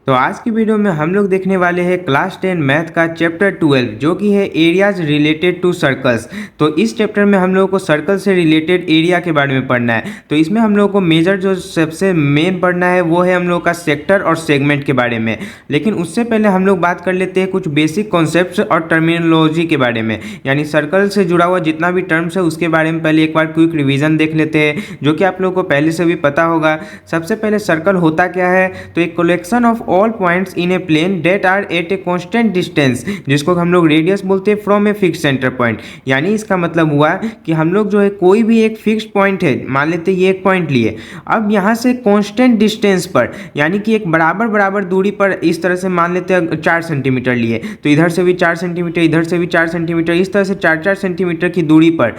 तो आज की वीडियो में हम लोग देखने वाले हैं क्लास 10 मैथ का चैप्टर 12 जो कि है एरियाज रिलेटेड टू सर्कल्स। तो इस चैप्टर में हम लोगों को सर्कल से रिलेटेड एरिया के बारे में पढ़ना है। तो इसमें हम लोगों को मेजर जो सबसे मेन पढ़ना है वो है हम लोग का सेक्टर और सेगमेंट के बारे में। लेकिन उससे पहले हम लोग बात कर लेते हैं कुछ बेसिक कॉन्सेप्ट्स और टर्मिनोलॉजी के बारे में, यानी सर्कल से जुड़ा हुआ जितना भी टर्म्स है उसके बारे में पहले एक बार क्विक रिविजन देख लेते हैं, जो कि आप लोगों को पहले से भी पता होगा। सबसे पहले सर्कल होता क्या है, तो एक collection of all points in a plane that are at a constant distance, जिसको हम लोग रेडियस बोलते हैं, from a fix centre point. यानी इसका मतलब हुआ कि हम लोग जो है कोई भी एक फिक्स पॉइंट है, मान लेते हैं ये एक पॉइंट लिए, अब यहाँ से कांस्टेंट डिस्टेंस पर यानी कि एक बराबर बराबर दूरी पर इस तरह से मान लेते हैं 4 सेंटीमीटर लिए, तो इधर से भी 4 सेंटीमीटर, इधर से भी 4 सेंटीमीटर, इस तरह से 4-4 सेंटीमीटर की दूरी पर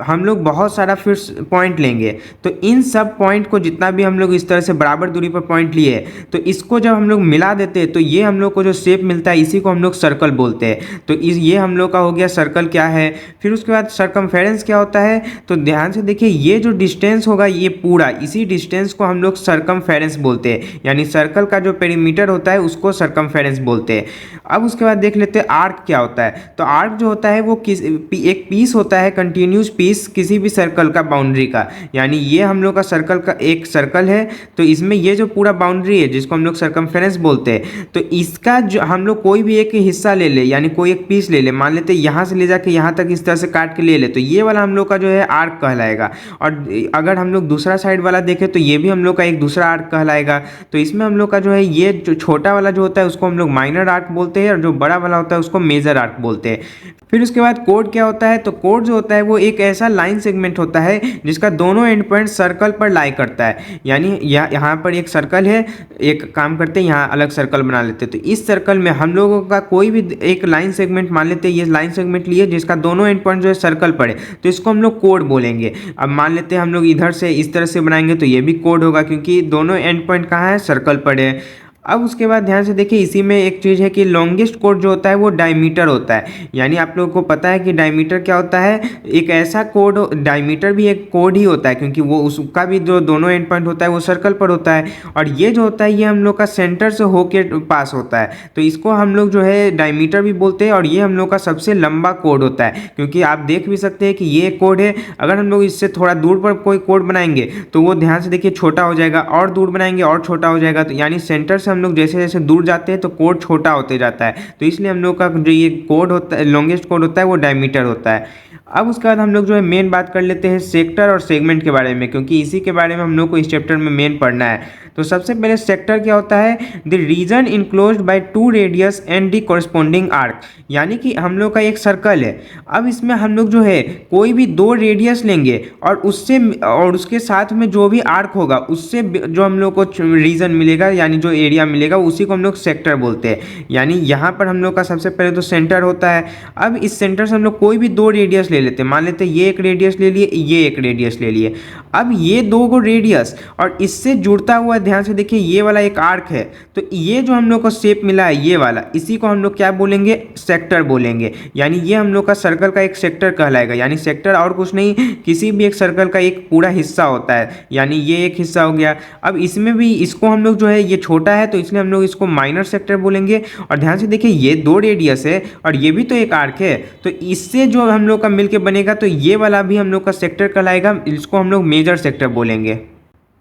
हम लोग बहुत सारा फिर पॉइंट लेंगे। तो इन सब पॉइंट को जितना भी हम लोग इस तरह से बराबर दूरी पर पॉइंट लिए, तो इसको जब हम लोग मिला देते हैं तो ये हम लोग को जो शेप मिलता है इसी को हम लोग सर्कल बोलते हैं। तो ये हम लोग का हो गया सर्कल क्या है। फिर उसके बाद सर्कमफेरेंस क्या होता है, तो ध्यान से देखिए ये जो डिस्टेंस होगा ये पूरा, इसी डिस्टेंस को हम लोग सर्कमफेरेंस बोलते हैं, यानी सर्कल का जो पेरीमीटर होता है उसको सर्कमफेरेंस बोलते हैं। अब उसके बाद देख लेते हैं आर्क क्या होता है। तो आर्क जो होता है वो एक पीस होता है, कंटिन्यूस पीस किसी भी सर्कल का बाउंड्री का, यानी ये हम लोग का सर्कल का एक सर्कल है, तो इसमें ये जो पूरा बाउंड्री है जिसको हम लोग सर्कमफेरेंस बोलते हैं, तो इसका जो हम लोग कोई भी एक हिस्सा ले ले, यानी कोई एक पीस ले ले, मान लेते हैं यहाँ से ले जाके यहाँ तक इस तरह से काट के ले ले, तो ये वाला हम लोग का जो है आर्क कहलाएगा। और अगर हम लोग दूसरा साइड वाला देखें तो ये भी हम लोग का एक दूसरा आर्क कहलाएगा। तो इसमें हम लोग का जो है ये जो छोटा वाला जो होता है उसको हम लोग माइनर आर्क बोलते हैं, और जो बड़ा वाला होता है उसको मेजर आर्क बोलते हैं। फिर उसके बाद कोड क्या होता है, तो कोड जो होता है वो एक ऐसा लाइन सेगमेंट होता है जिसका दोनों एंड पॉइंट सर्कल पर लाई करता है। यानी यहाँ पर एक सर्कल है, एक काम करते हैं यहाँ अलग सर्कल बना लेते हैं, तो इस सर्कल में हम लोगों का कोई भी एक लाइन सेगमेंट, मान लेते हैं ये लाइन सेगमेंट लिए जिसका दोनों एंड पॉइंट जो है सर्कल पर है, तो इसको हम लोग कोड बोलेंगे। अब मान लेते हैं हम लोग इधर से इस तरह से बनाएंगे तो ये भी कोड होगा, क्योंकि दोनों एंड पॉइंट कहाँ है, सर्कल पर है। अब उसके बाद ध्यान से देखिए इसी में एक चीज़ है कि लॉन्गेस्ट कोड जो होता है वो डायमीटर होता है। यानी आप लोगों को पता है कि डायमीटर क्या होता है, एक ऐसा कोड, डायमीटर भी एक कोड ही होता है, क्योंकि वो उसका भी जो दोनों एंड पॉइंट होता है वो सर्कल पर होता है, और ये जो होता है ये हम लोग का सेंटर से होके पास होता है, तो इसको हम लोग जो है डायमीटर भी बोलते हैं। और ये हम लोग का सबसे लंबा कोड होता है, क्योंकि आप देख भी सकते हैं कि ये कोड है, अगर हम लोग इससे थोड़ा दूर पर कोई कोड बनाएंगे तो वो ध्यान से देखिए छोटा हो जाएगा, और दूर बनाएंगे और छोटा हो जाएगा। तो यानी सेंटर से हम लोग जैसे जैसे दूर जाते हैं तो कोड छोटा होते जाता है, तो इसलिए हम लोग का जो ये कोड होता है, लॉन्गेस्ट कोड होता है, वो डायमीटर होता है। अब उसके बाद हम लोग जो है मेन बात कर लेते हैं सेक्टर और सेगमेंट के बारे में, क्योंकि इसी के बारे में हम लोग को इस चैप्टर में मेन पढ़ना है। तो सबसे पहले सेक्टर क्या होता है, the region enclosed by 2 radius and the corresponding arc. यानी कि हम लोग का एक सर्कल है, अब इसमें हम लोग जो है कोई भी 2 रेडियस लेंगे और उसके साथ में जो भी आर्क होगा उससे जो हम लोग को रीजन मिलेगा, यानी जो एरिया मिलेगा, उसी को हम लोग सेक्टर बोलते हैं। यानी यहाँ पर हम लोग का सबसे पहले तो सेंटर होता है। अब इस सेंटर से हम लोग कोई भी 2 रेडियस ले लेते हैं, मान लेते हैं ये एक रेडियस ले लिए, ये एक रेडियस ले लिए। अब ये 2 रेडियस और इससे जुड़ता हुआ, ध्यान से देखिए ये वाला एक आर्क है, तो ये जो हम लोग को शेप मिला है ये वाला, इसी को हम लोग क्या बोलेंगे, सेक्टर बोलेंगे। यानी ये हम लोग का सर्कल का एक सेक्टर कहलाएगा। यानी सेक्टर और कुछ नहीं, किसी भी एक सर्कल का एक पूरा हिस्सा होता है, यानी ये एक हिस्सा हो गया। अब इसमें भी इसको हम लोग जो है, ये छोटा है तो इसलिए हम लोग इसको माइनर सेक्टर बोलेंगे। और ध्यान से देखिए ये 2 रेडियस है और ये भी तो एक आर्क है, तो इससे जो हम लोग का मिलके बनेगा तो ये वाला भी हम लोग का सेक्टर कहलाएगा, इसको हम लोग मेजर सेक्टर बोलेंगे।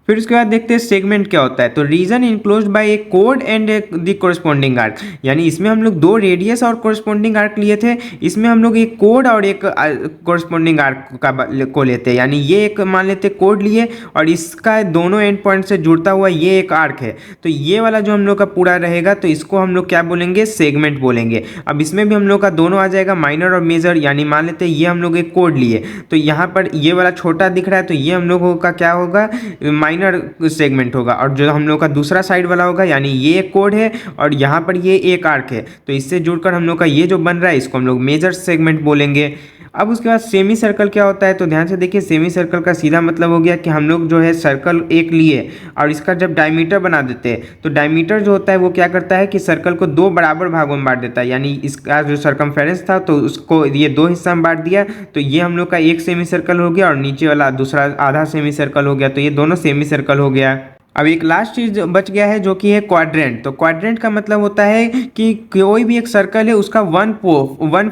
फिर उसके बाद देखते हैं सेगमेंट क्या होता है। तो रीजन इनक्लोज्ड बाय ए कोड एंड द कोरस्पॉन्डिंग आर्क, यानी इसमें हम लोग 2 रेडियस और कोरस्पॉन्डिंग आर्क लिए थे, इसमें हम लोग एक कोड और एक कोरस्पॉन्डिंग आर्क को लेते हैं। यानी ये एक मान लेते कोड लिए और इसका दोनों एंड पॉइंट से जुड़ता हुआ ये एक आर्क है, तो ये वाला जो हम लोग का पूरा रहेगा तो इसको हम लोग क्या बोलेंगे, सेगमेंट बोलेंगे। अब इसमें भी हम लोग का दोनों आ जाएगा, माइनर और मेजर। यानी मान लेते हैं ये हम लोग एक कोड लिए, तो यहाँ पर ये वाला छोटा दिख रहा है, तो ये हम लोगों का क्या होगा, सेगमेंट होगा। और जो हम लोग का दूसरा साइड वाला होगा, यानी ये एक कोड है और यहाँ पर ये एक आर्क है, तो इससे जुड़कर हम लोग का ये जो बन रहा है इसको हम लोग मेजर सेगमेंट बोलेंगे। अब उसके बाद सेमी सर्कल क्या होता है, तो ध्यान से देखिए सेमी सर्कल का सीधा मतलब हो गया कि हम लोग जो है सर्कल एक लिए और इसका जब डायमीटर बना देते हैं, तो डायमीटर जो होता है वो क्या करता है कि सर्कल को 2 बराबर भागों में बांट देता है। यानी इसका जो सर्कमफेरेंस था तो उसको ये 2 हिस्सा में बांट दिया, तो ये हम लोग का एक सेमी सर्कल हो गया और नीचे वाला दूसरा आधा सेमी सर्कल हो गया, तो ये दोनों सेमी सर्कल हो गया। अब एक लास्ट चीज बच गया है जो कि है क्वाड्रेंट। तो क्वाड्रेंट का मतलब होता है कि कोई भी एक सर्कल है उसका वन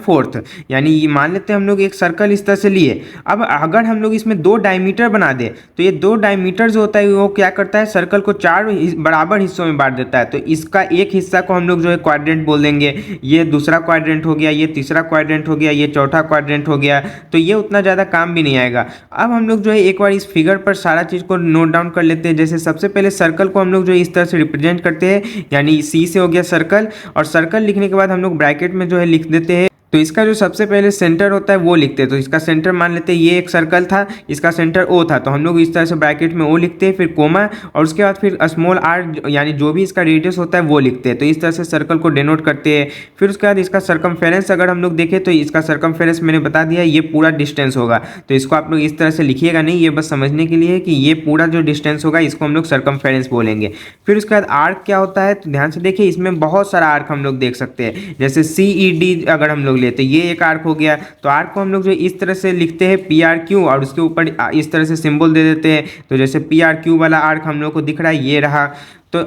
फोर्थ, यानी ये मान लेते हैं हम लोग एक सर्कल इस तरह से लिए। अब अगर हम लोग इसमें दो डायमीटर बना दे तो ये दो डायमीटर जो होता है वो क्या करता है, सर्कल को चार बराबर हिस्सों में बांट देता है। तो इसका एक हिस्सा को हम लोग जो है क्वाड्रेंट बोल देंगे, ये दूसरा क्वाड्रेंट हो गया, ये तीसरा क्वाड्रेंट हो गया, ये चौथा क्वाड्रेंट हो गया। तो ये उतना ज़्यादा काम भी नहीं आएगा। अब हम लोग जो है एक बार इस फिगर पर सारा चीज़ को नोट डाउन कर लेते हैं। जैसे सबसे पहले सर्कल को हम लोग जो इस तरह से रिप्रेजेंट करते हैं, यानी सी से हो गया सर्कल, और सर्कल लिखने के बाद हम लोग ब्रैकेट में जो है लिख देते हैं। तो इसका जो सबसे पहले सेंटर होता है वो लिखते हैं। तो इसका सेंटर मान लेते हैं ये एक सर्कल था, इसका सेंटर ओ था, तो हम लोग इस तरह से ब्रैकेट में ओ लिखते हैं, फिर कोमा, और उसके बाद फिर स्मॉल आर यानी जो भी इसका रेडियस होता है वो लिखते हैं। तो इस तरह से सर्कल को डिनोट करते हैं। फिर उसके बाद इसका सर्कमफेरेंस अगर हम लोग देखें तो इसका सर्कमफेरेंस मैंने बता दिया ये पूरा डिस्टेंस होगा। तो इसको आप लोग इस तरह से लिखिएगा नहीं, ये बस समझने के लिए है कि ये पूरा जो डिस्टेंस होगा इसको हम लोग सर्कमफेरेंस बोलेंगे। फिर उसके बाद आर्क क्या होता है, तो ध्यान से देखिए इसमें बहुत सारा आर्क हम लोग देख सकते हैं। जैसे CED अगर हम लोग लेते ये एक आर्क हो गया। तो आर्क को हम लोग जो इस तरह से लिखते हैं PRQ, और उसके ऊपर इस तरह से सिंबल दे देते हैं। तो जैसे PRQ वाला आर्क हम लोग को दिख रहा है, ये रहा। तो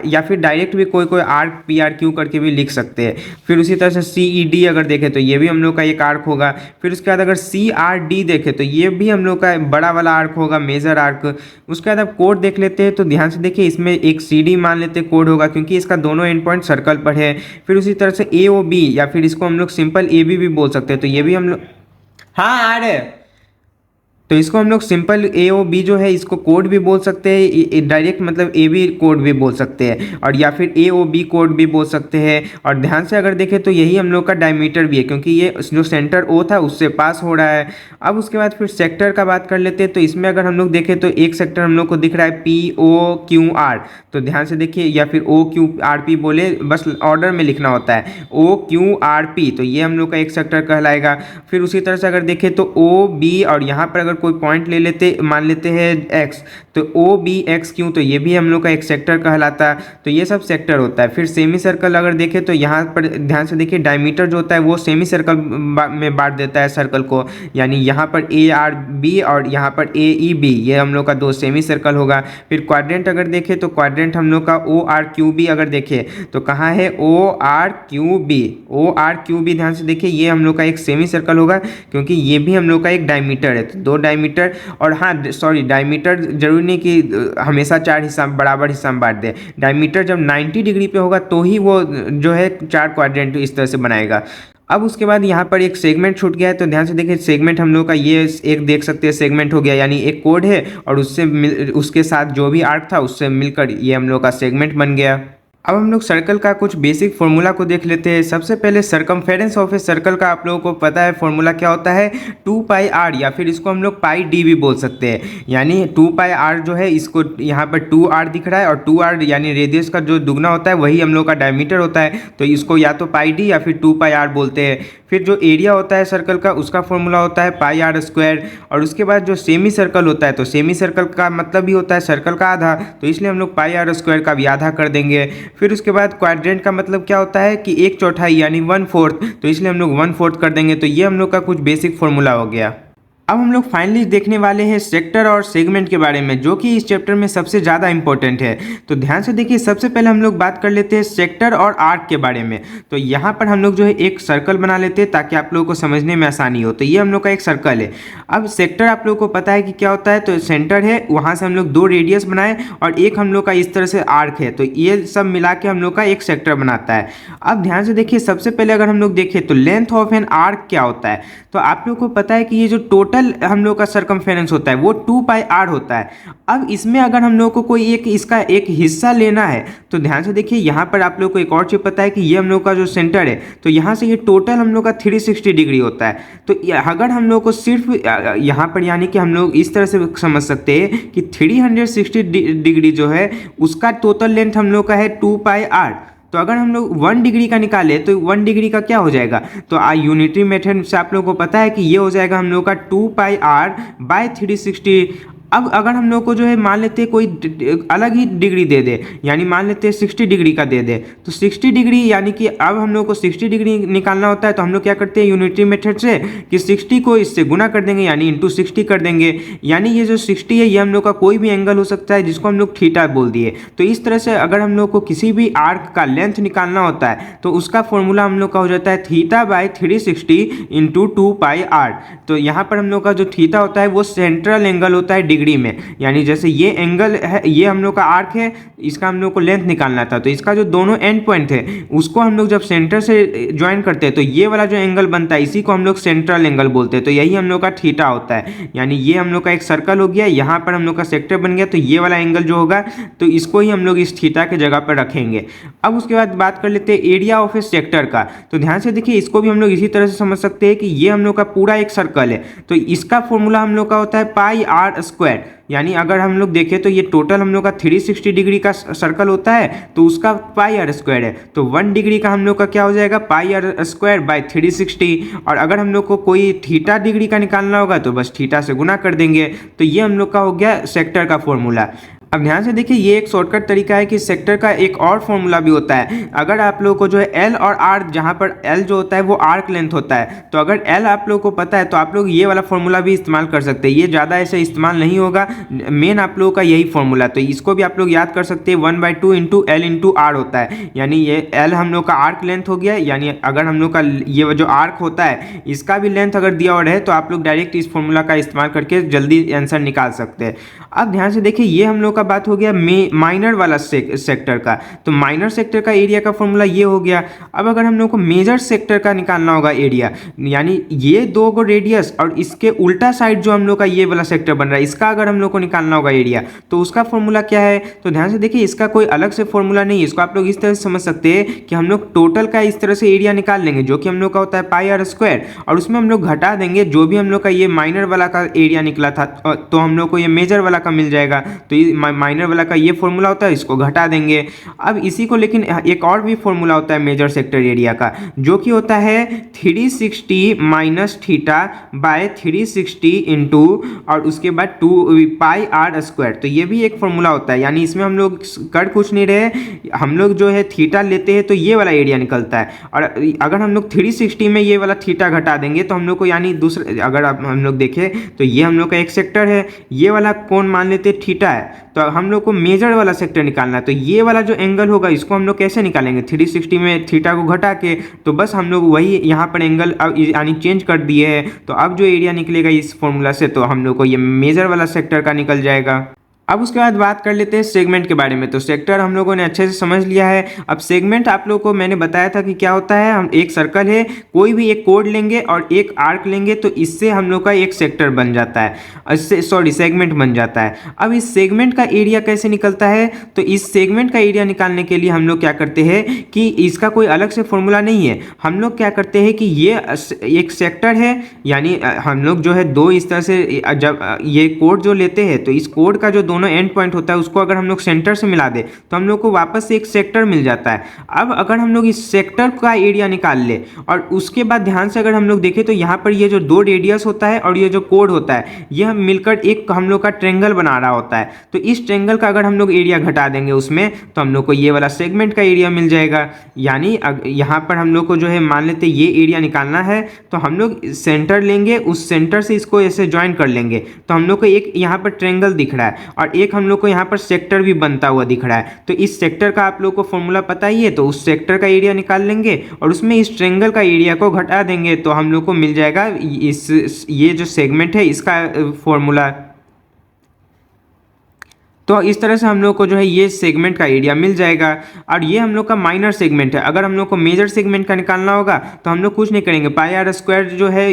या फिर डायरेक्ट भी कोई कोई आर्क PRQ करके भी लिख सकते हैं। फिर उसी तरह से CED अगर देखें तो ये भी हम लोग का एक आर्क होगा। फिर उसके बाद अगर CRD देखें तो ये भी हम लोग का बड़ा वाला आर्क होगा, मेजर आर्क। उसके बाद अब कोड देख लेते हैं। तो ध्यान से देखिए इसमें एक CD मान लेते हैं कोड होगा, क्योंकि इसका दोनों एंड पॉइंट सर्कल पर है। फिर उसी तरह से AOB, या फिर इसको हम लोग सिंपल AB भी बोल सकते हैं। तो ये भी हम लोग, हाँ आ रहे, तो इसको हम लोग सिंपल AOB जो है इसको कोड भी बोल सकते हैं, डायरेक्ट मतलब AB कोड भी बोल सकते हैं, और या फिर AOB कोड भी बोल सकते हैं। और ध्यान से अगर देखें तो यही हम लोग का डायमीटर भी है, क्योंकि ये जो सेंटर O था उससे पास हो रहा है। अब उसके बाद फिर सेक्टर का बात कर लेते हैं। तो इसमें अगर हम लोग देखें तो एक सेक्टर हम लोग को दिख रहा है POQR। तो ध्यान से देखिए, या फिर OQRP बोले, बस ऑर्डर में लिखना होता है OQRP। तो ये हम लोग का एक सेक्टर कहलाएगा। फिर उसी तरह से अगर देखें तो OB, और यहाँ पर अगर कोई पॉइंट ले लेते, मान लेते हैं X, तो OBXQ, तो ये भी हम लोग का एक सेक्टर कहलाता है। तो ये सब सेक्टर होता है। फिर सेमी सर्कल अगर देखें तो यहाँ पर ध्यान से देखिए डायमीटर जो होता है वो सेमी सर्कल में बांट देता है सर्कल को, यानी यहाँ पर ARB और यहाँ पर AEB, ये हम लोग का दो सेमी सर्कल होगा। फिर क्वाड्रेंट अगर देखें तो क्वाड्रेंट हम लोग का ORQB अगर देखें तो कहाँ है, ORQB, ध्यान से देखिए ये हम लोग का एक सेमी सर्कल होगा, क्योंकि ये भी हम लोग का एक डायमीटर है। तो दो डायमीटर, और हाँ सॉरी, डायमीटर जरूरी नहीं कि हमेशा चार हिस्सा बराबर हिस्सा में बांट दे। डायमीटर जब 90 डिग्री पे होगा तो ही वो जो है चार क्वाड्रेंट इस तरह से बनाएगा। अब उसके बाद यहाँ पर एक सेगमेंट छूट गया है। तो ध्यान से देखिए सेगमेंट हम लोग का ये एक देख सकते हैं सेगमेंट हो गया, यानी एक कोड है और उसके साथ जो भी आर्क था उससे मिलकर ये हम लोग का सेगमेंट बन गया। अब हम लोग सर्कल का कुछ बेसिक फॉर्मूला को देख लेते हैं। सबसे पहले सर्कमफेरेंस ऑफ ए सर्कल का आप लोगों को पता है फॉर्मूला क्या होता है, 2πr, या फिर इसको हम लोग πd भी बोल सकते हैं। यानी 2πr जो है, इसको यहाँ पर 2r दिख रहा है, और 2r यानी रेडियस का जो दुगना होता है वही हम लोग का डायमीटर होता है। तो इसको या तो πd या फिर 2πr बोलते हैं। फिर जो एरिया होता है सर्कल का उसका फॉर्मूला होता है πr²। और उसके बाद जो सेमी सर्कल होता है, तो सेमी सर्कल का मतलब भी होता है सर्कल का आधा, तो इसलिए हम लोग πr² का भी आधा कर देंगे। फिर उसके बाद क्वाड्रेंट का मतलब क्या होता है कि एक चौथाई यानी 1/4, तो इसलिए हम लोग 1/4 कर देंगे। तो ये हम लोग का कुछ बेसिक फॉर्मूला हो गया। अब हम लोग फाइनली देखने वाले हैं सेक्टर और सेगमेंट के बारे में, जो कि इस चैप्टर में सबसे ज़्यादा इंपॉर्टेंट है। तो ध्यान से देखिए, सबसे पहले हम लोग बात कर लेते हैं सेक्टर और आर्क के बारे में। तो यहाँ पर हम लोग जो है एक सर्कल बना लेते हैं ताकि आप लोगों को समझने में आसानी हो। तो ये हम लोग का एक सर्कल है। अब सेक्टर आप लोगों को पता है कि क्या होता है, तो सेंटर है, वहाँ से हम लोग दो रेडियस बनाए और एक हम लोग का इस तरह से आर्क है। तो ये सब मिला के हम लोग का एक सेक्टर बनाता है। अब ध्यान से देखिए, सबसे पहले अगर हम लोग देखें तो लेंथ ऑफ एन आर्क क्या होता है, तो आप लोग को पता है कि ये जो टोटल हम लोग का सर्कमफेरेंस होता है वो 2πr होता है। अब इसमें अगर हम लोग को कोई इसका एक हिस्सा लेना है, तो ध्यान से देखिए यहाँ पर आप लोग को एक और चीज़ पता है कि ये हम लोग का जो सेंटर है, तो यहाँ से ये टोटल हम लोग का 360 डिग्री होता है। तो अगर हम लोग को सिर्फ यहाँ पर यानी कि हम लोग इस तरह से समझ सकते हैं कि 360 डिग्री जो है उसका टोटल लेंथ हम लोग का है 2πr। तो अगर हम लोग 1 डिग्री का निकाले तो 1 डिग्री का क्या हो जाएगा, तो यूनिटरी मेथड से आप लोगों को पता है कि ये हो जाएगा हम लोग का 2πr/360। अब अगर हम लोग को जो है मान लेते हैं कोई अलग ही डिग्री दे दे, यानी मान लेते हैं 60 डिग्री का दे दे, तो 60 डिग्री यानी कि अब हम लोग को 60 डिग्री निकालना होता है, तो हम लोग क्या करते हैं यूनिटरी मेथड से कि 60 को इससे गुना कर देंगे यानी इंटू 60 कर देंगे। यानी ये जो 60 है ये हम लोग का कोई भी एंगल हो सकता है जिसको हम लोग थीटा बोल दिए। तो इस तरह से अगर हम लोग को किसी भी आर्क का लेंथ निकालना होता है तो उसका फॉर्मूला हम लोग का हो जाता है theta by 360 into 2 pi R. तो यहाँ पर हम लोग का जो थीटा होता है वो सेंट्रल एंगल होता है डिग्री में, यानी जैसे ये एंगल है, ये हम लोग का आर्क है, इसका हम लोग को लेंथ निकालना था, तो इसका जो दोनों एंड पॉइंट थे उसको हम लोग जब सेंटर से ज्वाइन करते हैं तो ये वाला जो एंगल बनता है इसी को हम लोग सेंट्रल एंगल बोलते हैं। तो यही हम लोग का थीटा होता है, यानी ये हम लोग का एक सर्कल हो गया, यहाँ पर हम लोग का सेक्टर बन गया, तो ये वाला एंगल जो होगा तो इसको ही हम लोग इस थीटा के जगह पर रखेंगे। अब उसके बाद बात कर लेते हैं एरिया ऑफ ए सेक्टर का। तो ध्यान से देखिए, इसको भी हम लोग इसी तरह से समझ सकते हैं कि ये हम लोग का पूरा एक सर्कल है, तो इसका फॉर्मूला हम लोग का होता है पाई आर स्क्वायर। यानी अगर हम लोग देखें तो ये टोटल हम लोग का 360 डिग्री का सर्कल होता है, तो उसका पाई आर स्क्वायर है, तो 1 डिग्री का हम लोग का क्या हो जाएगा पाई आर स्क्वायर बाई 360। और अगर हम लोग को कोई थीटा डिग्री का निकालना होगा तो बस थीटा से गुना कर देंगे। तो ये हम लोग का हो गया सेक्टर का फॉर्मूला। अब ध्यान से देखिए, ये एक शॉर्टकट तरीका है कि सेक्टर का एक और फॉर्मूला भी होता है। अगर आप लोगों को जो है एल और आर, जहाँ पर एल जो होता है वो आर्क लेंथ होता है, तो अगर एल आप लोगों को पता है तो आप लोग ये वाला फॉर्मूला भी इस्तेमाल कर सकते हैं। ये ज़्यादा ऐसे इस्तेमाल नहीं होगा, मेन आप लोगों का यही फॉर्मूला, तो इसको भी आप लोग याद कर सकते हैं। 1/2 इंटू एल इंटू आर होता है, यानी ये एल हम लोग का आर्क लेंथ हो गया, यानी अगर हम लोग का ये जो आर्क होता है इसका भी लेंथ अगर दिया और है तो आप लोग डायरेक्ट इस फॉर्मूला का इस्तेमाल करके जल्दी आंसर निकाल सकते हैं। अब ध्यान से देखिए, ये हम लोग का बात हो गया माइनर वाला सेक्टर का। तो माइनर सेक्टर का एरिया का फॉर्मूला ये हो गया। अब अगर हम लोग को मेजर सेक्टर का निकालना होगा एरिया, यानी ये दो को रेडियस और इसके उल्टा साइड जो हम लोग का ये वाला सेक्टर बन रहा है, इसका अगर हम लोग को निकालना होगा एरिया, तो उसका फॉर्मूला क्या है। तो ध्यान से देखिए, इसका कोई अलग से फॉर्मूला नहीं है, इसको आप लोग इस तरह से समझ सकते हैं कि हम लोग टोटल का इस तरह से एरिया निकाल लेंगे जो कि हम लोग का होता है पाई आर स्क्वायर, और उसमें हम लोग घटा देंगे जो भी हम लोग का ये माइनर वाला का एरिया निकला था, तो हम लोग को ये मेजर वाला का मिल जाएगा। तो ये माइनर वाला का ये फॉर्मूला होता है, इसको घटा देंगे। अब इसी को लेकिन एक और भी फॉर्मूला होता है मेजर सेक्टर एरिया का, जो कि होता है 360 माइनस थीटा बाय 360 इंटू और उसके बाद 2 पाई आर स्क्वायर। तो ये भी एक फॉर्मूला होता है, यानी इसमें हम लोग कर कुछ नहीं रहे, हम लोग जो है थीटा लेते हैं तो ये वाला एरिया निकलता है, और अगर हम लोग 360 में ये वाला थीटा घटा देंगे तो हम लोग को, यानी दूसरे अगर हम लोग देखें तो ये हम लोग का एक सेक्टर है, ये वाला कौन मान लेते हैं थीटा है, तो हम लोग को मेजर वाला सेक्टर निकालना है। तो ये वाला जो एंगल होगा इसको हम लोग कैसे निकालेंगे, 360 में थीटा को घटा के, तो बस हम लोग वही यहाँ पर एंगल अब यानी चेंज कर दिए हैं, तो अब जो एरिया निकलेगा इस फॉर्मूला से तो हम लोग को ये मेजर वाला सेक्टर का निकल जाएगा। अब उसके बाद बात कर लेते हैं सेगमेंट के बारे में। तो सेक्टर हम लोगों ने अच्छे से समझ लिया है। अब सेगमेंट आप लोगों को मैंने बताया था कि क्या होता है, हम एक सर्कल है, कोई भी एक कोड लेंगे और एक आर्क लेंगे तो इससे हम लोग का एक सेक्टर बन जाता है, इससे सेगमेंट बन जाता है। अब इस सेगमेंट का एरिया कैसे निकलता है, तो इस सेगमेंट का एरिया निकालने के लिए हम लोग क्या करते हैं कि इसका कोई अलग से फॉर्मूला नहीं है, हम लोग क्या करते हैं कि ये एक सेक्टर है, यानी हम लोग जो है दो इस तरह से जब ये कोड जो लेते हैं तो इस कोड का जो दोनों एंड पॉइंट होता है उसको अगर हम लोग सेंटर से मिला दे तो हम लोग को वापस से एक सेक्टर मिल जाता है। अब अगर हम लोग इस सेक्टर का एरिया निकाल ले और उसके बाद ध्यान से अगर हम लोग देखें तो यहाँ पर ये जो दो रेडियस होता है और ये जो कोड होता है ये मिलकर एक हम लोग का ट्रेंगल बना रहा होता है। तो इस ट्रेंगल का अगर हम लोग एरिया घटा देंगे उसमें तो हम लोग को ये वाला सेगमेंट का एरिया मिल जाएगा। यानी यहाँ पर हम लोग को जो है मान लेते ये एरिया निकालना है तो हम लोग सेंटर लेंगे, उस सेंटर से इसको ऐसे ज्वाइन कर लेंगे तो हम लोग को एक यहाँ पर ट्रेंगल दिख रहा है और एक हम लोग को यहाँ पर सेक्टर भी बनता हुआ दिख रहा है। तो इस सेक्टर का आप लोग को फॉर्मूला पता ही है, तो उस सेक्टर का एरिया निकाल लेंगे और उसमें इस ट्रेंगल का एरिया को घटा देंगे तो हम लोग को मिल जाएगा ये जो सेगमेंट है इसका फॉर्मूला। तो इस तरह से हम लोग को जो है ये सेगमेंट का एरिया मिल जाएगा और ये हम लोग का माइनर सेगमेंट है। अगर हम लोग को मेजर सेगमेंट का निकालना होगा तो हम लोग कुछ नहीं करेंगे, पाई आर स्क्वायर जो है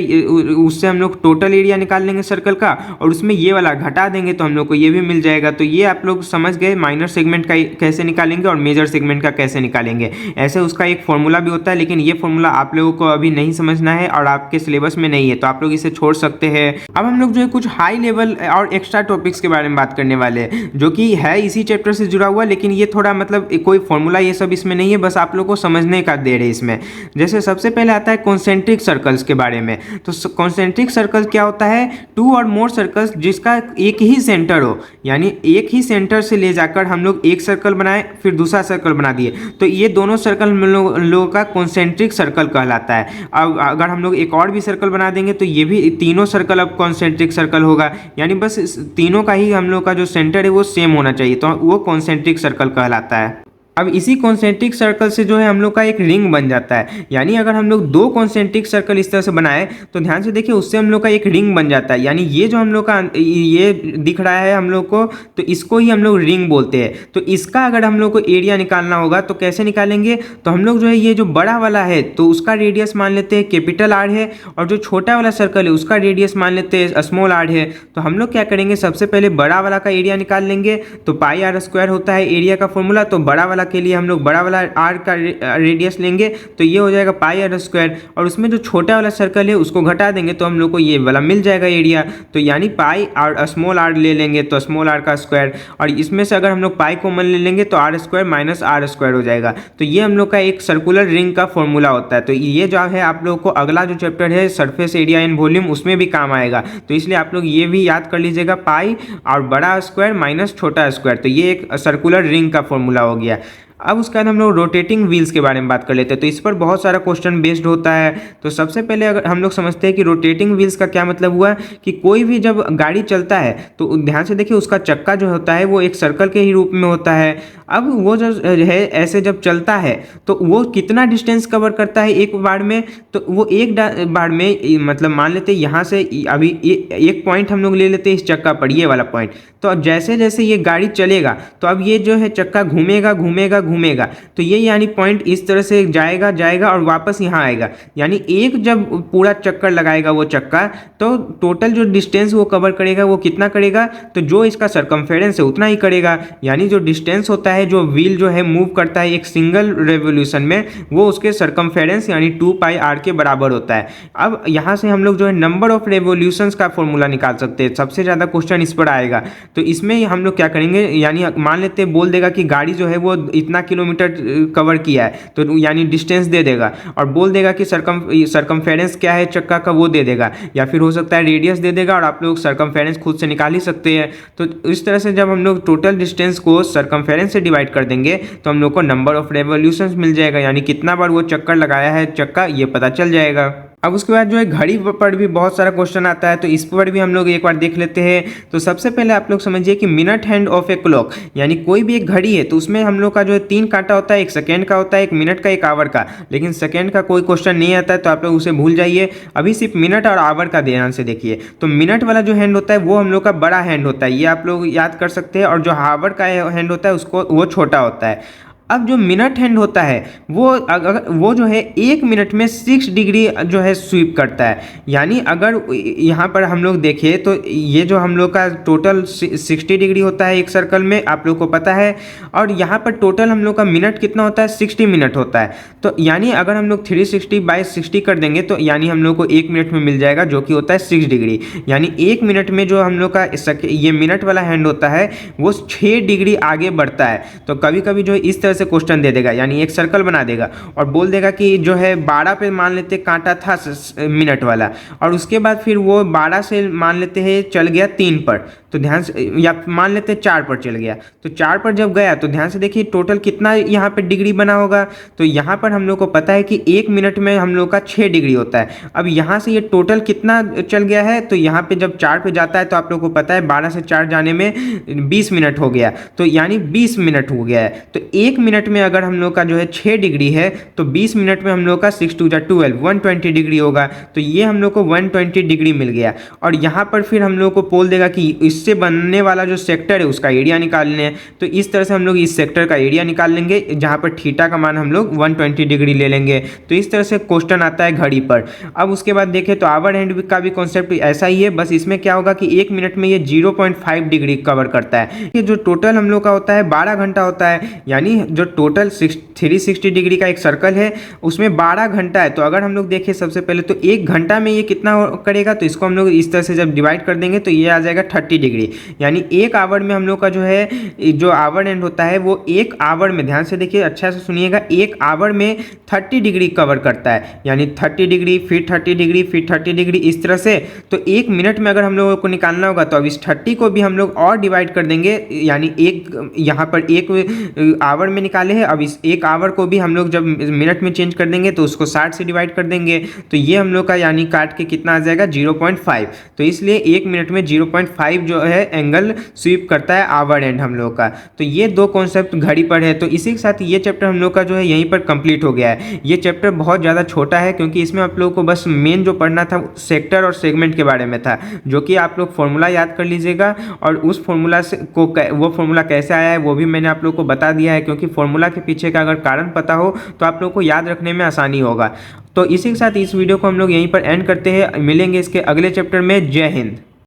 उससे हम लोग टोटल एरिया निकाल लेंगे सर्कल का और उसमें ये वाला घटा देंगे तो हम लोग को ये भी मिल जाएगा। तो ये आप लोग समझ गए माइनर सेगमेंट का कैसे निकालेंगे और मेजर सेगमेंट का कैसे निकालेंगे। ऐसे उसका एक फॉर्मूला भी होता है, लेकिन ये फॉर्मूला आप लोगों को अभी नहीं समझना है और आपके सिलेबस में नहीं है तो आप लोग इसे छोड़ सकते हैं। अब हम लोग जो है कुछ हाई लेवल और एक्स्ट्रा टॉपिक्स के बारे में बात करने वाले हैं जो कि है इसी चैप्टर से जुड़ा हुआ, लेकिन ये थोड़ा मतलब कोई फॉर्मूला ये सब इसमें नहीं है, बस आप लोग को समझने का दे रहे इसमें। जैसे सबसे पहले आता है कॉन्सेंट्रिक सर्कल्स के बारे में। तो कॉन्सेंट्रिक सर्कल क्या होता है? टू और मोर सर्कल्स जिसका एक ही सेंटर हो, यानी एक ही सेंटर से ले जाकर हम लोग एक सर्कल बनाए फिर दूसरा सर्कल बना दिए, तो ये दोनों सर्कल हम लोगों का कॉन्सेंट्रिक सर्कल कहलाता है। अब अगर हम लोग एक और भी सर्कल बना देंगे तो ये भी तीनों सर्कल अब कॉन्सेंट्रिक सर्कल होगा, यानी बस तीनों का ही हम लोग का जो सेंटर है वो सेम होना चाहिए, तो वो कॉन्सेंट्रिक सर्कल कहलाता है। अब इसी कॉन्सेंट्रिक सर्कल से जो है हम लोग का एक रिंग बन जाता है, यानी अगर हम लोग दो कॉन्सेंट्रिक सर्कल इस तरह से बनाए तो ध्यान से देखिए उससे हम लोग का एक रिंग बन जाता है, यानी ये जो हम लोग का ये दिख रहा है हम लोग को, तो इसको ही हम लोग रिंग बोलते हैं। तो इसका अगर हम लोग को एरिया निकालना होगा तो कैसे निकालेंगे? तो हम लोग जो है ये जो बड़ा वाला है तो उसका रेडियस मान लेते हैं कैपिटल आर है, और जो छोटा वाला सर्कल है उसका रेडियस मान लेते हैं स्मॉल आर है। तो हम लोग क्या करेंगे, सबसे पहले बड़ा वाला का एरिया निकाल लेंगे, तो पाई आर स्क्वायर होता है एरिया का फॉर्मूला, तो बड़ा वाला के लिए हम लोग बड़ा वाला आर का रेडियस लेंगे, तो ये हो जाएगा पाई आर स्क्वायर, और उसमें जो छोटा वाला सर्कल है उसको घटा देंगे तो हम लोग को ये वाला मिल जाएगा एरिया। तो यानी पाई आर स्मॉल आर ले लेंगे तो स्मॉल आर का स्क्वायर, और इसमें से अगर हम लोग पाई कॉमन ले लेंगे तो R square minus R square हो जाएगा। तो ये हम लोग का एक सर्कुलर रिंग का फॉर्मूला होता है। तो ये जो है आप लोग को अगला जो चैप्टर है सरफेस एरिया एंड वॉल्यूम उसमें भी काम आएगा, तो इसलिए आप लोग ये भी याद कर लीजिएगा, पाई और बड़ा स्क्वायर माइनस छोटा स्क्वायर, तो ये एक सर्कुलर रिंग का फॉर्मूला हो गया। अब उसके बाद हम लोग रोटेटिंग व्हील्स के बारे में बात कर लेते हैं, तो इस पर बहुत सारा क्वेश्चन बेस्ड होता है। तो सबसे पहले अगर हम लोग समझते हैं कि रोटेटिंग व्हील्स का क्या मतलब हुआ, कि कोई भी जब गाड़ी चलता है तो ध्यान से देखिए उसका चक्का जो होता है वो एक सर्कल के ही रूप में होता है। अब वो जो है ऐसे जब चलता है तो वो कितना डिस्टेंस कवर करता है एक बार में, तो वो एक बार में मतलब मान लेते हैं यहाँ से अभी एक पॉइंट हम लोग ले लेते हैं इस चक्का पर, ये वाला पॉइंट। तो अब जैसे जैसे ये गाड़ी चलेगा तो अब ये जो है चक्का घूमेगा घूमेगा घूमेगा, तो ये यानी पॉइंट इस तरह से जाएगा जाएगा और वापस यहाँ आएगा, यानी एक जब पूरा चक्कर लगाएगा वो चक्का तो टोटल जो डिस्टेंस वो कवर करेगा वो कितना करेगा, तो जो इसका सरकमफेरेंस है उतना ही करेगा। यानी जो डिस्टेंस होता है जो व्हील जो है मूव करता है एक सिंगल रेवोल्यूशन में, वो उसके सरकमफेरेंस यानी 2 पाई आर के बराबर होता है। अब यहाँ से हम लोग जो है नंबर ऑफ रेवोल्यूशंस का फॉर्मूला निकाल सकते हैं, सबसे ज़्यादा क्वेश्चन इस पर आएगा। तो इसमें हम लोग क्या करेंगे, यानी मान लेते हैं बोल देगा कि गाड़ी जो है वो इतना किलोमीटर कवर किया है, तो यानी डिस्टेंस दे देगा, और बोल देगा कि सरकमफेरेंस क्या है चक्का का वो दे देगा, या फिर हो सकता है रेडियस दे देगा, और आप लोग सरकमफेरेंस खुद से निकाल ही सकते हैं। तो इस तरह से जब हम लोग टोटल डिस्टेंस को सरकमफेरेंस से डिवाइड कर देंगे तो हम लोग को नंबर ऑफ रेवोल्यूशंस मिल जाएगा, यानी कितना बार वो चक्कर लगाया है चक्का ये पता चल जाएगा। अब उसके बाद जो है घड़ी पर भी बहुत सारा क्वेश्चन आता है, तो इस पर भी हम लोग एक बार देख लेते हैं। तो सबसे पहले आप लोग समझिए कि minute hand of a clock, यानी कोई भी एक घड़ी है तो उसमें हम लोग का जो है 3 कांटा होता है, एक सेकेंड का होता है, एक मिनट का, एक आवर का, लेकिन सेकेंड का कोई क्वेश्चन नहीं आता है तो आप लोग उसे भूल जाइए। अभी सिर्फ मिनट और आवर का ध्यान से देखिए। तो मिनट वाला जो हैंड होता है वो हम लोग का बड़ा हैंड होता है, ये आप लोग याद कर सकते हैं, और जो आवर का हैंड होता है उसको वो छोटा होता है। अब जो मिनट हैंड होता है वो अगर वो जो है 1 मिनट में 6 डिग्री जो है स्वीप करता है, यानी अगर यहाँ पर हम लोग देखें तो ये जो हम लोग का टोटल 60 डिग्री होता है एक सर्कल में, आप लोग को पता है, और यहाँ पर टोटल हम लोग का मिनट कितना होता है 60 मिनट होता है। तो यानी अगर हम लोग 360/60 कर देंगे तो यानी हम लोग को 1 मिनट में मिल जाएगा जो कि होता है 6 डिग्री, यानी 1 मिनट में जो हम लोग का ये मिनट वाला हैंड होता है वो 6 डिग्री आगे बढ़ता है। तो कभी कभी जो इस तरह क्वेश्चन दे देगा, यानी एक सर्कल बना देगा और बोल देगा कि जो है 12 पे मान लेते कांटा था मिनट वाला, और उसके बाद फिर वो 12 से मान लेते हैं चल गया 3 पर, तो ध्यान से, या मान लेते 4 पर चल गया, तो 4 पर जब गया तो ध्यान से देखिए टोटल कितना यहाँ पे डिग्री बना होगा। तो यहाँ पर हम लोग को पता है कि 1 मिनट में हम लोग का 6 डिग्री होता है। अब यहाँ से ये टोटल कितना चल गया है, तो यहाँ पे जब 4 पे जाता है तो आप लोग को पता है 12 से 4 जाने में 20 मिनट हो गया, तो यानी 20 मिनट हो गया है। तो 1 मिनट में अगर हम लोग का जो है 6 डिग्री है तो 20 मिनट में हम लोग का 6 2 12 120 डिग्री होगा, तो ये हम लोग को 120 डिग्री मिल गया। और यहाँ पर फिर हम लोग को बोल देगा कि इससे बनने वाला जो सेक्टर है उसका एरिया निकालने हैं, तो इस तरह से हम लोग इस सेक्टर का एरिया निकाल लेंगे जहाँ पर थीटा का मान हम लोग 120 डिग्री ले लेंगे। तो इस तरह से क्वेश्चन आता है घड़ी पर। अब उसके बाद देखें तो आवर हैंड का भी कॉन्सेप्ट ऐसा ही है, बस इसमें क्या होगा कि 1 मिनट में ये 0.5 डिग्री कवर करता है। ये जो टोटल हम लोग का होता है 12 घंटा होता है, यानी जो टोटल 360 डिग्री का एक सर्कल है उसमें 12 घंटा है। तो अगर हम लोग देखें सबसे पहले तो 1 घंटा में ये कितना करेगा, तो इसको हम लोग इस तरह से जब डिवाइड कर देंगे तो ये आ जाएगा 30 डिग्री। यानी 1 आवर में हम लोग का जो है जो आवर एंड होता है वो 1 आवर में, ध्यान से देखिए अच्छा से सुनिएगा, 1 आवर में 30 डिग्री कवर करता है। यानी 30 डिग्री फिर 30 डिग्री फिर 30 डिग्री इस तरह से। तो 1 मिनट में अगर हम लोगों को निकालना होगा तो अब इस 30 को भी हम लोग और डिवाइड कर देंगे। यानी एक यहाँ पर 1 आवर में निकाले हैं, अब इस 1 आवर को भी हम लोग जब मिनट में चेंज कर देंगे तो उसको 60 से डिवाइड कर देंगे। तो ये हम लोग का यानी काट के कितना आ जाएगा 0.5। तो इसलिए 1 मिनट में 0.5 जो है एंगल स्वीप करता है आवर एंड हम लोग का। तो ये दो कॉन्सेप्ट घड़ी पर है। तो इसी के साथ ये चैप्टर हम लोग का जो है यहीं पर कंप्लीट हो गया है। ये चैप्टर बहुत ज़्यादा छोटा है क्योंकि इसमें आप लोगों को बस मेन जो पढ़ना था सेक्टर और सेगमेंट के बारे में था, जो कि आप लोग फॉर्मूला याद कर लीजिएगा। और उस फॉर्मूला से वो फॉर्मूला कैसे आया है वो भी मैंने आप लोग को बता दिया है, क्योंकि फॉर्मूला के पीछे का अगर कारण पता हो तो आप लोग को याद रखने में आसानी होगा। तो इसी के साथ इस वीडियो को हम लोग यहीं पर एंड करते हैं। मिलेंगे इसके अगले चैप्टर में। जय हिंद।